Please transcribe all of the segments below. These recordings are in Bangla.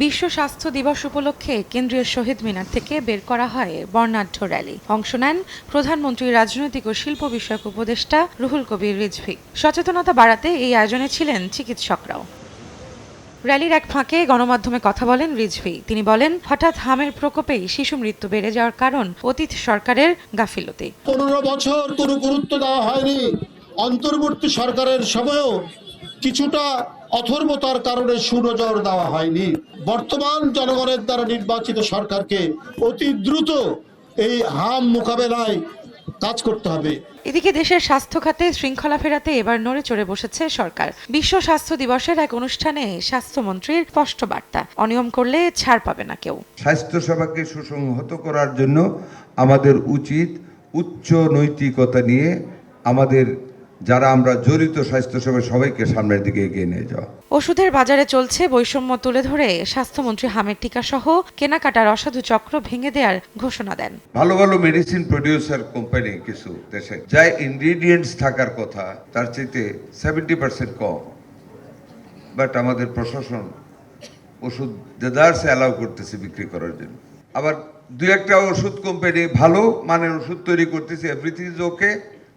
বিশ্ব স্বাস্থ্য দিবস উপলক্ষে কেন্দ্রীয় শহীদ মিনার থেকে বের করা হয় বর্ণাঢ্য র্যালি। অংশ নেন প্রধানমন্ত্রীর রাজনৈতিক ও শিল্প বিষয়ক উপদেষ্টা রুহুল কবির রিজভী। সচেতনতা বাড়াতে এই আয়োজনে ছিলেন চিকিৎসকরাও। র্যালির এক ফাঁকে গণমাধ্যমে কথা বলেন রিজভী। তিনি বলেন, হঠাৎ হামের প্রকোপেই শিশু মৃত্যু বেড়ে যাওয়ার কারণ অতীত সরকারের গাফিলতি। 15 বছর কোনো গুরুত্ব দেওয়া হয়নি। অন্তর্বর্তী সরকারের সময়ও কিছুটা অথর্বতার কারণে সুনজর দেওয়া হয়নি। বর্তমান জনগণের দ্বারা নির্বাচিত সরকারকে অতি দ্রুত এই হাম মোকাবেলায় কাজ করতে হবে। এদিকে দেশের স্বাস্থ্য খাতে শৃঙ্খলা ফেরাতে এবার নড়ে চড়ে বসেছে সরকার। বিশ্ব স্বাস্থ্য দিবসের এক অনুষ্ঠানে স্বাস্থ্যমন্ত্রীর স্পষ্ট বার্তা, অনিয়ম করলে ছাড় পাবে না কেউ। স্বাস্থ্যসেবাকে সুসংহত করার জন্য আমাদের উচিত উচ্চ নৈতিকতা নিয়ে আমাদের যারা আমরা জড়িত স্বাস্থ্যসেবা সবাইকে সামনের দিকে এগিয়ে নিয়ে যাওয়া। ওষুধের বাজারে চলছে বৈষম্য তুলে ধরে স্বাস্থ্যমন্ত্রী হামের টিকা সহ কেনাকাটার অসাধু চক্র ভেঙে দেওয়ার ঘোষণা দেন। ভালো ভালো মেডিসিন প্রডিউসার কোম্পানি কিছু দেশে যা ইনগ্রিডিয়েন্টস থাকার কথা তার চাইতে 70% কম, বাট আমাদের প্রশাসন ওষুধ দেদারসে অ্যালাউ করতেছে বিক্রি করার জন্য। আবার দুই একটা ওষুধ কোম্পানি ভালো মানের ওষুধ তৈরি করতেছে, এভরিথিং ইজ ওকে,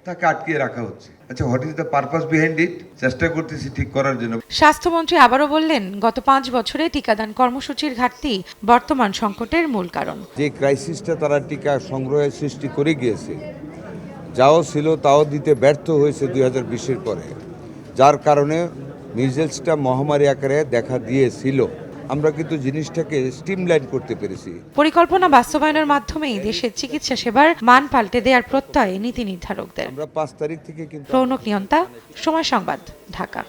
তাকে আটকিয়ে রাখা হচ্ছে। আচ্ছা, what is the purpose behind it? চেষ্টা করতেছি ঠিক করার জন্য। স্বাস্থ্যমন্ত্রী আবারও বললেন, গত 5 বছরে টিকাদান কর্মসূচির ঘাটতি বর্তমান সংকটের মূল কারণ। যে ক্রাইসিসটা তারা টিকা সংগ্রহের সৃষ্টি করে গিয়েছে, যাও ছিল তাও দিতে ব্যর্থ হয়েছে 2020-এর পরে, যার কারণে মিজেলসটা মহামারী আকারে দেখা দিয়েছিল। আমরা কিন্তু জিনিসটাকে স্ট্রিমলাইন করতে পেরেছি। পরিকল্পনা বাস্তবায়নের মাধ্যমেই দেশের চিকিৎসা সেবার মান পাল্টে দেওয়ার প্রত্যয় নীতি নির্ধারকদের। আমরা 5 তারিখ থেকে কিন্তু রৌনক নিয়ন্তা, সময় সংবাদ, ঢাকা।